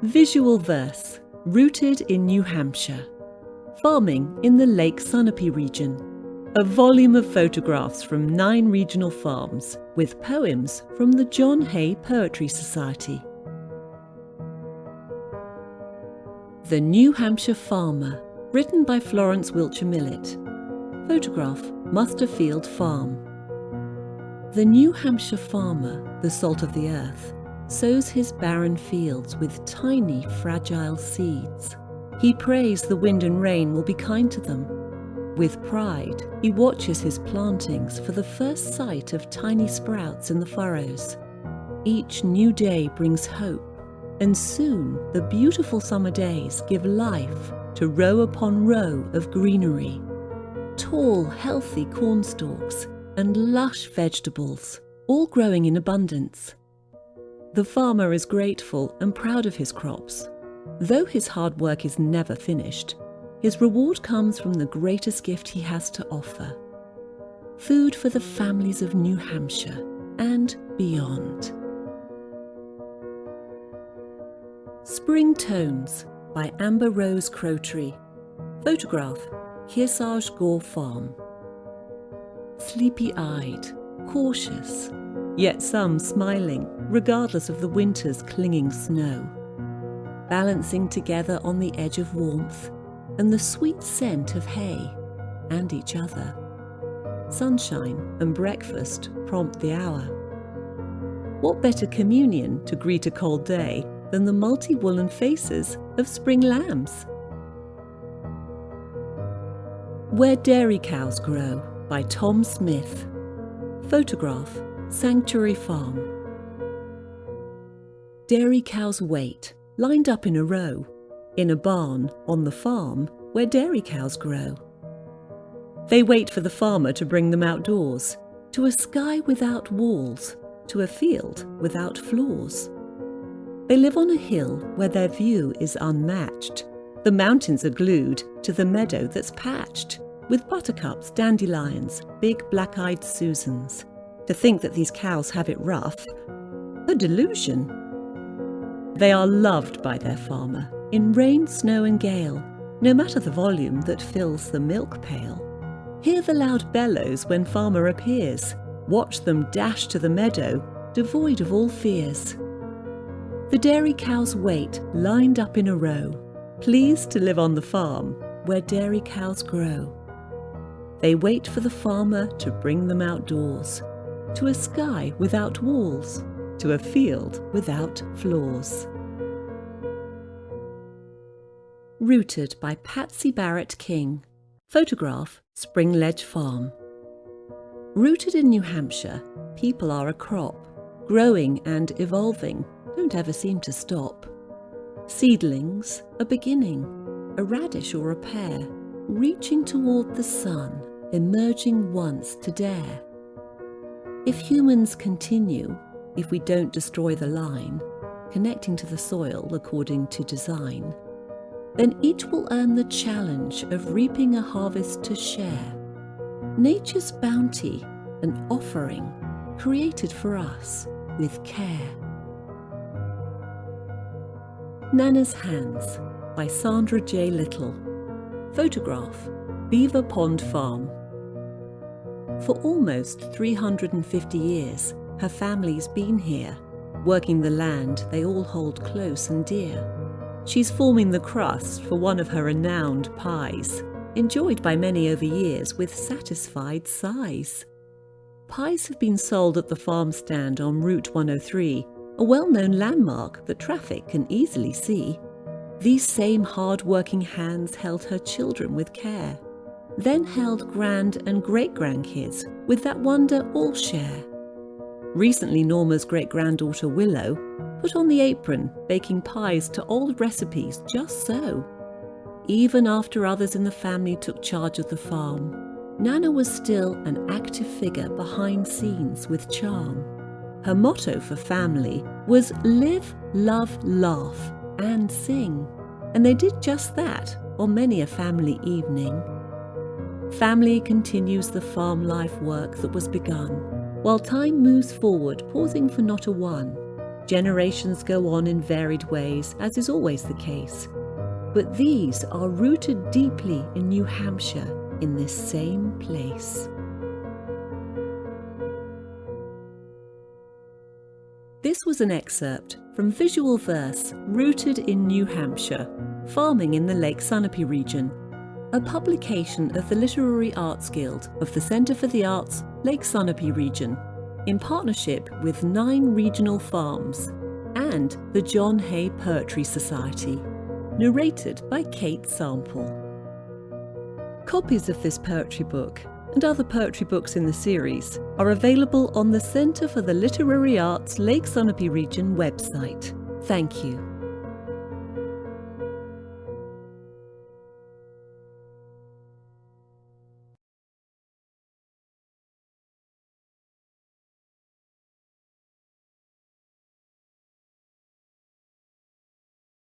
Visual verse, rooted in New Hampshire. Farming in the Lake Sunapee Region. A volume of photographs from 9 regional farms with poems from the John Hay Poetry Society. The New Hampshire Farmer, written by Florence Wiltshire Millett. Photograph, Musterfield Farm. The New Hampshire farmer, the salt of the earth, sows his barren fields with tiny, fragile seeds. He prays the wind and rain will be kind to them. With pride, he watches his plantings for the first sight of tiny sprouts in the furrows. Each new day brings hope, and soon the beautiful summer days give life to row upon row of greenery. Tall, healthy cornstalks and lush vegetables, all growing in abundance. The farmer is grateful and proud of his crops. Though his hard work is never finished, his reward comes from the greatest gift he has to offer: food for the families of New Hampshire and beyond. Spring Tones by Amber Rose Crowtree. Photograph, Kearsarge Gore Farm. Sleepy-eyed, cautious, yet some smiling, regardless of the winter's clinging snow. Balancing together on the edge of warmth and the sweet scent of hay and each other. Sunshine and breakfast prompt the hour. What better communion to greet a cold day than the multi-woolen faces of spring lambs? Where Dairy Cows Grow by Tom Smith. Photograph, Sanctuary Farm. Dairy cows wait, lined up in a row, in a barn on the farm where dairy cows grow. They wait for the farmer to bring them outdoors, to a sky without walls, to a field without floors. They live on a hill where their view is unmatched. The mountains are glued to the meadow that's patched with buttercups, dandelions, big black-eyed Susans. To think that these cows have it rough, a delusion. They are loved by their farmer, in rain, snow and gale, no matter the volume that fills the milk pail. Hear the loud bellows when farmer appears. Watch them dash to the meadow, devoid of all fears. The dairy cows wait, lined up in a row, pleased to live on the farm where dairy cows grow. They wait for the farmer to bring them outdoors, to a sky without walls, to a field without floors. Rooted by Patsy Barrett King. Photograph, Spring Ledge Farm. Rooted in New Hampshire, people are a crop, growing and evolving, don't ever seem to stop. Seedlings, a beginning, a radish or a pear, reaching toward the sun, emerging once to dare. If humans continue, if we don't destroy the line, connecting to the soil according to design, then each will earn the challenge of reaping a harvest to share. Nature's bounty, an offering, created for us with care. Nana's Hands by Sandra J. Little. Photograph, Beaver Pond Farm. For almost 350 years, her family's been here, working the land they all hold close and dear. She's forming the crust for one of her renowned pies, enjoyed by many over years with satisfied sighs. Pies have been sold at the farm stand on Route 103, a well-known landmark that traffic can easily see. These same hard-working hands held her children with care, then held grand and great-grandkids with that wonder all share. Recently, Norma's great-granddaughter Willow put on the apron, baking pies to old recipes just so. Even after others in the family took charge of the farm, Nana was still an active figure behind scenes with charm. Her motto for family was live, love, laugh, and sing. And they did just that on many a family evening. Family continues the farm life work that was begun, while time moves forward, pausing for not a one. Generations go on in varied ways, as is always the case. But these are rooted deeply in New Hampshire, in this same place. This was an excerpt from Visual Verse Rooted in New Hampshire, Farming in the Lake Sunapee Region, a publication of the Literary Arts Guild of the Centre for the Arts, Lake Sunapee Region, in partnership with 9 regional farms and the John Hay Poetry Society, narrated by Kate Sample. Copies of this poetry book and other poetry books in the series are available on the Centre for the Literary Arts Lake Sunapee Region website. Thank you.